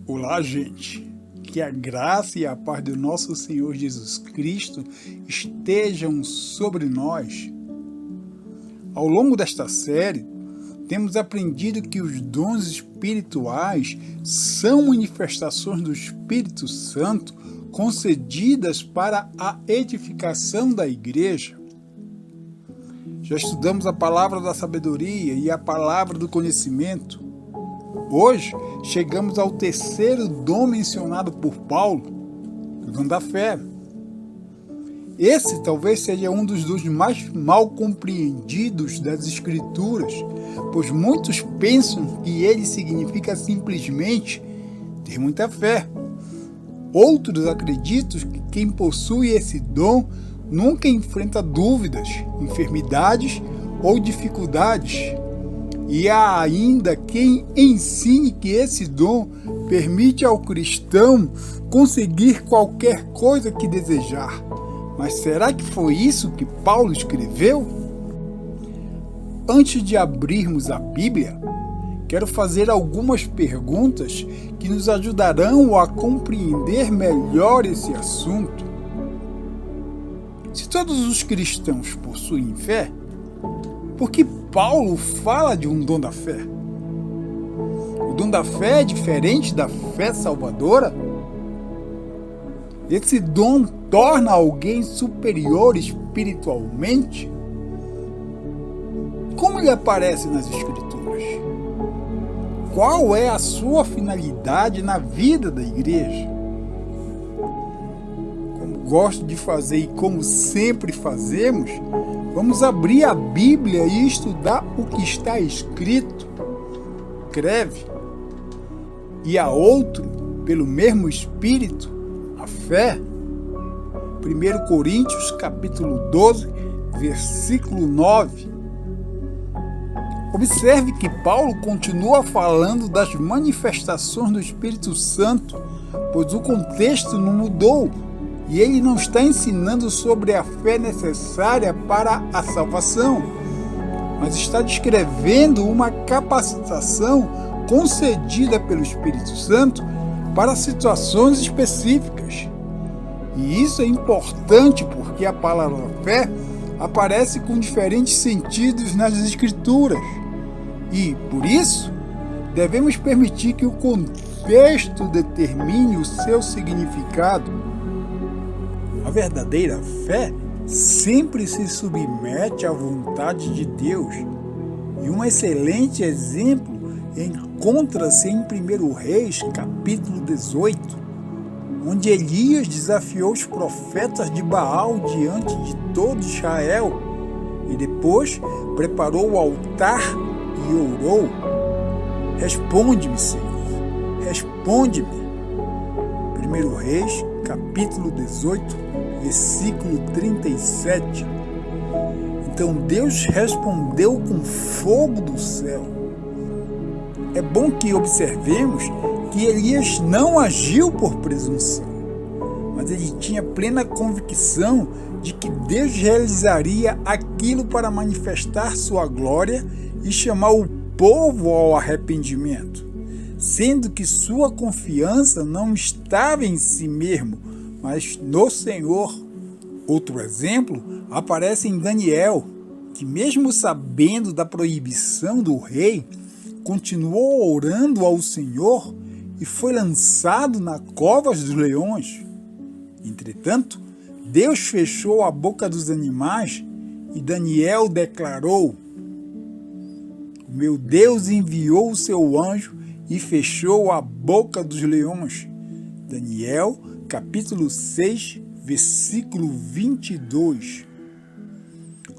Olá, gente. Que a graça e a paz do nosso Senhor Jesus Cristo estejam sobre nós. Ao longo desta série, temos aprendido que os dons espirituais são manifestações do Espírito Santo concedidas para a edificação da igreja. Já estudamos a palavra da sabedoria e a palavra do conhecimento. Hoje, chegamos ao terceiro dom mencionado por Paulo, o dom da fé. Esse talvez seja um dos dons mais mal compreendidos das Escrituras, pois muitos pensam que ele significa simplesmente ter muita fé. Outros acreditam que quem possui esse dom nunca enfrenta dúvidas, enfermidades ou dificuldades. E há ainda quem ensine que esse dom permite ao cristão conseguir qualquer coisa que desejar. Mas será que foi isso que Paulo escreveu? Antes de abrirmos a Bíblia, quero fazer algumas perguntas que nos ajudarão a compreender melhor esse assunto. Se todos os cristãos possuem fé, por que Paulo fala de um dom da fé? O dom da fé é diferente da fé salvadora? Esse dom torna alguém superior espiritualmente? Como ele aparece nas Escrituras? Qual é a sua finalidade na vida da igreja? Como gosto de fazer e como sempre fazemos, vamos abrir a Bíblia e estudar o que está escrito. Escreve. E a outro, pelo mesmo Espírito, a fé. 1 Coríntios, capítulo 12, versículo 9. Observe que Paulo continua falando das manifestações do Espírito Santo, pois o contexto não mudou. E ele não está ensinando sobre a fé necessária para a salvação, mas está descrevendo uma capacitação concedida pelo Espírito Santo para situações específicas. E isso é importante porque a palavra fé aparece com diferentes sentidos nas Escrituras. E, por isso, devemos permitir que o contexto determine o seu significado. A verdadeira fé sempre se submete à vontade de Deus. E um excelente exemplo encontra-se em 1 Reis, capítulo 18, onde Elias desafiou os profetas de Baal diante de todo Israel e depois preparou o altar e orou: "Responde-me, Senhor, responde-me." 1 Reis, capítulo 18, versículo 37. Então Deus respondeu com fogo do céu. É bom que observemos que Elias não agiu por presunção, mas ele tinha plena convicção de que Deus realizaria aquilo para manifestar sua glória e chamar o povo ao arrependimento, sendo que sua confiança não estava em si mesmo, mas no Senhor. Outro exemplo aparece em Daniel, que mesmo sabendo da proibição do rei, continuou orando ao Senhor e foi lançado na cova dos leões. Entretanto, Deus fechou a boca dos animais e Daniel declarou: "O meu Deus enviou o seu anjo e fechou a boca dos leões." Daniel, capítulo 6, versículo 22.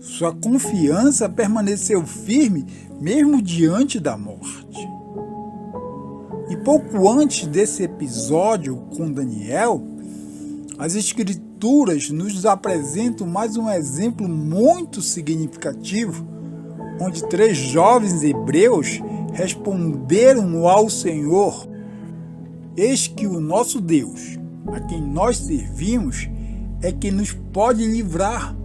Sua confiança permaneceu firme mesmo diante da morte. E pouco antes desse episódio com Daniel, as Escrituras nos apresentam mais um exemplo muito significativo, onde 3 jovens hebreus responderam ao Senhor: "Eis que o nosso Deus, a quem nós servimos, é que nos pode livrar.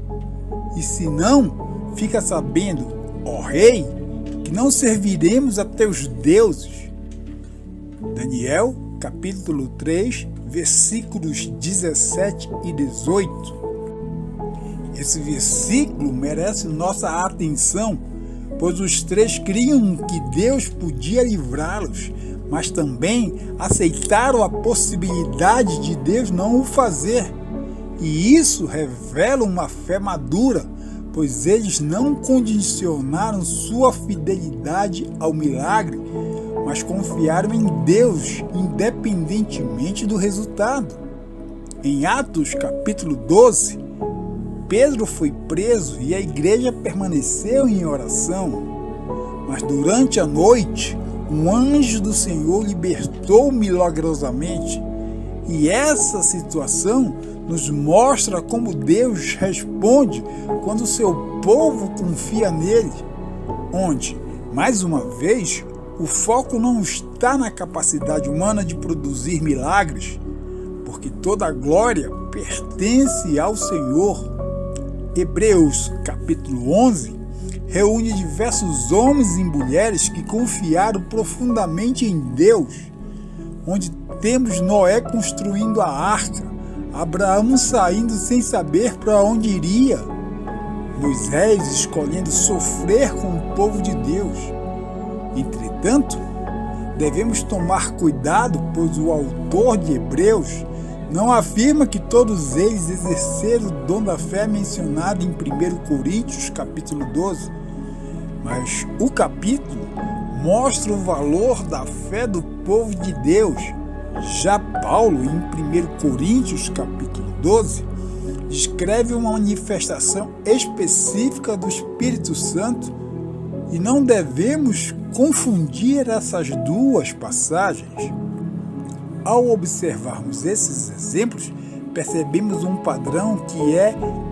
E se não, fica sabendo, ó rei, que não serviremos a teus deuses." Daniel, capítulo 3, versículos 17 e 18. Esse versículo merece nossa atenção, pois os três criam que Deus podia livrá-los, mas também aceitaram a possibilidade de Deus não o fazer. E isso revela uma fé madura, pois eles não condicionaram sua fidelidade ao milagre, mas confiaram em Deus, independentemente do resultado. Em Atos capítulo 12, Pedro foi preso e a igreja permaneceu em oração. Mas durante a noite, um anjo do Senhor libertou milagrosamente. E essa situação nos mostra como Deus responde quando o seu povo confia nele, onde, mais uma vez, o foco não está na capacidade humana de produzir milagres, porque toda a glória pertence ao Senhor. Hebreus capítulo 11 reúne diversos homens e mulheres que confiaram profundamente em Deus, onde temos Noé construindo a arca, Abraão saindo sem saber para onde iria, Moisés escolhendo sofrer com o povo de Deus. Entretanto, devemos tomar cuidado, pois o autor de Hebreus não afirma que todos eles exerceram o dom da fé mencionado em 1 Coríntios capítulo 12, mas o capítulo mostra o valor da fé do povo de Deus. Já Paulo, em 1 Coríntios capítulo 12, descreve uma manifestação específica do Espírito Santo e não devemos confundir essas duas passagens. Ao observarmos esses exemplos, percebemos um padrão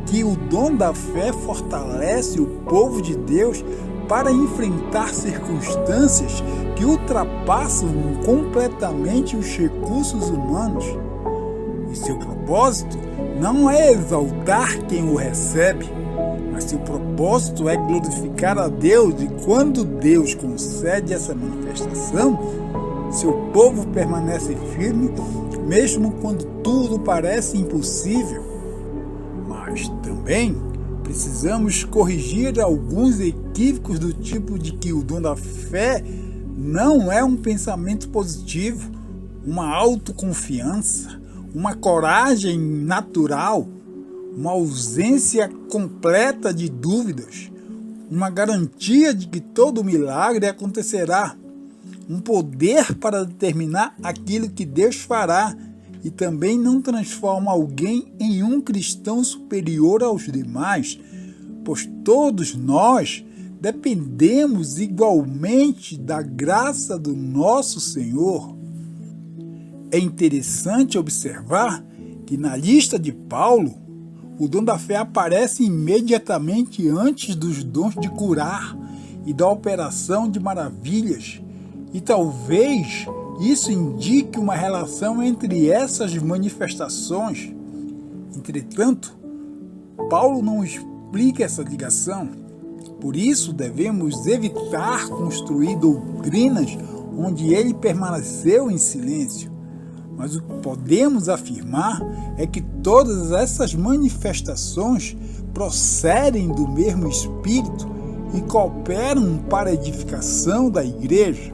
que o dom da fé fortalece o povo de Deus para enfrentar circunstâncias que ultrapassam completamente os recursos humanos. E seu propósito não é exaltar quem o recebe, mas seu propósito é glorificar a Deus, e quando Deus concede essa manifestação, seu povo permanece firme, mesmo quando tudo parece impossível. Mas também precisamos corrigir alguns equívocos do tipo de que o dom da fé não é um pensamento positivo, uma autoconfiança, uma coragem natural, uma ausência completa de dúvidas, uma garantia de que todo milagre acontecerá, um poder para determinar aquilo que Deus fará, e também não transforma alguém em um cristão superior aos demais, pois todos nós dependemos igualmente da graça do nosso Senhor. É interessante observar que na lista de Paulo, o dom da fé aparece imediatamente antes dos dons de curar e da operação de maravilhas, e talvez isso indique uma relação entre essas manifestações. Entretanto, Paulo não explica essa ligação. Por isso, devemos evitar construir doutrinas onde ele permaneceu em silêncio. Mas o que podemos afirmar é que todas essas manifestações procedem do mesmo Espírito e cooperam para a edificação da igreja.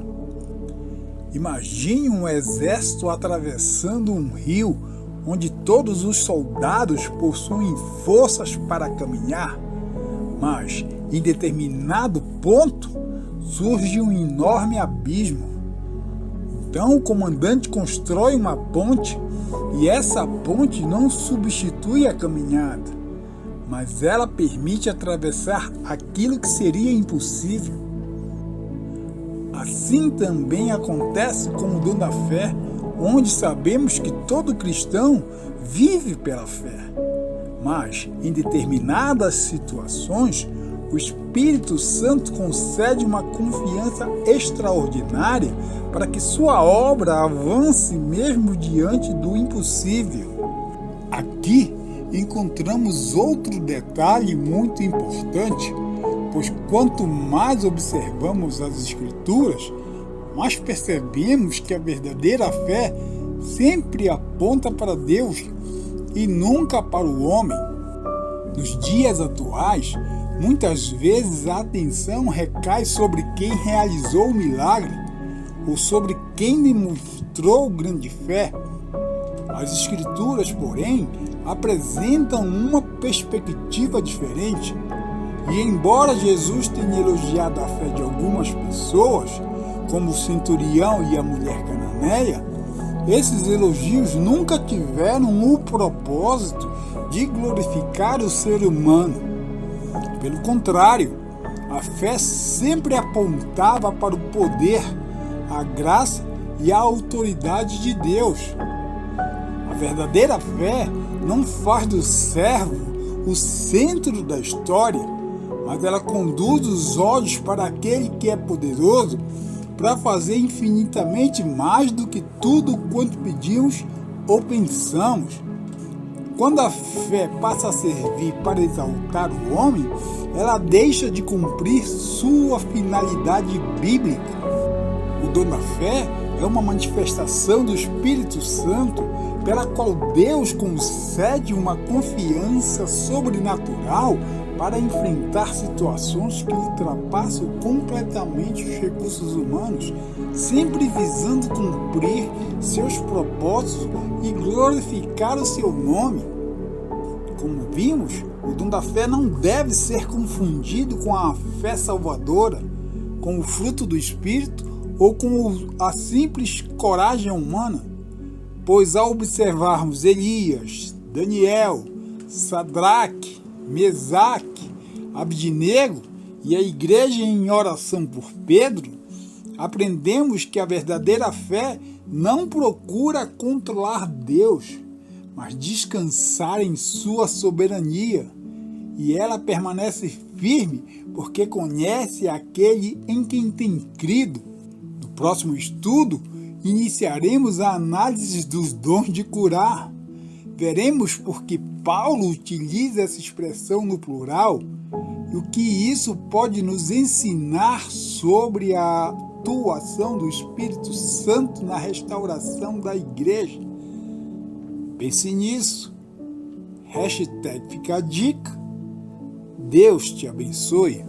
Imagine um exército atravessando um rio onde todos os soldados possuem forças para caminhar, mas em determinado ponto surge um enorme abismo. Então o comandante constrói uma ponte e essa ponte não substitui a caminhada, mas ela permite atravessar aquilo que seria impossível. Assim também acontece com o dom da fé, onde sabemos que todo cristão vive pela fé. Mas, em determinadas situações, o Espírito Santo concede uma confiança extraordinária para que sua obra avance mesmo diante do impossível. Aqui encontramos outro detalhe muito importante, pois quanto mais observamos as Escrituras, mas percebemos que a verdadeira fé sempre aponta para Deus e nunca para o homem. Nos dias atuais, muitas vezes a atenção recai sobre quem realizou o milagre ou sobre quem demonstrou grande fé. As Escrituras, porém, apresentam uma perspectiva diferente. E embora Jesus tenha elogiado a fé de algumas pessoas, como o centurião e a mulher cananeia, esses elogios nunca tiveram o propósito de glorificar o ser humano. Pelo contrário, a fé sempre apontava para o poder, a graça e a autoridade de Deus. A verdadeira fé não faz do servo o centro da história, mas ela conduz os olhos para aquele que é poderoso para fazer infinitamente mais do que tudo quanto pedimos ou pensamos. Quando a fé passa a servir para exaltar o homem, ela deixa de cumprir sua finalidade bíblica. O dom da fé é uma manifestação do Espírito Santo pela qual Deus concede uma confiança sobrenatural para enfrentar situações que ultrapassam completamente os recursos humanos, sempre visando cumprir seus propósitos e glorificar o seu nome. Como vimos, o dom da fé não deve ser confundido com a fé salvadora, com o fruto do Espírito ou com a simples coragem humana, pois ao observarmos Elias, Daniel, Sadraque, Mesaque, Abdinego e a igreja em oração por Pedro, aprendemos que a verdadeira fé não procura controlar Deus, mas descansar em sua soberania, e ela permanece firme porque conhece aquele em quem tem crido. No próximo estudo, iniciaremos a análise dos dons de curar. Veremos por que Paulo utiliza essa expressão no plural e o que isso pode nos ensinar sobre a atuação do Espírito Santo na restauração da igreja. Pense nisso. #fica a dica. Deus te abençoe.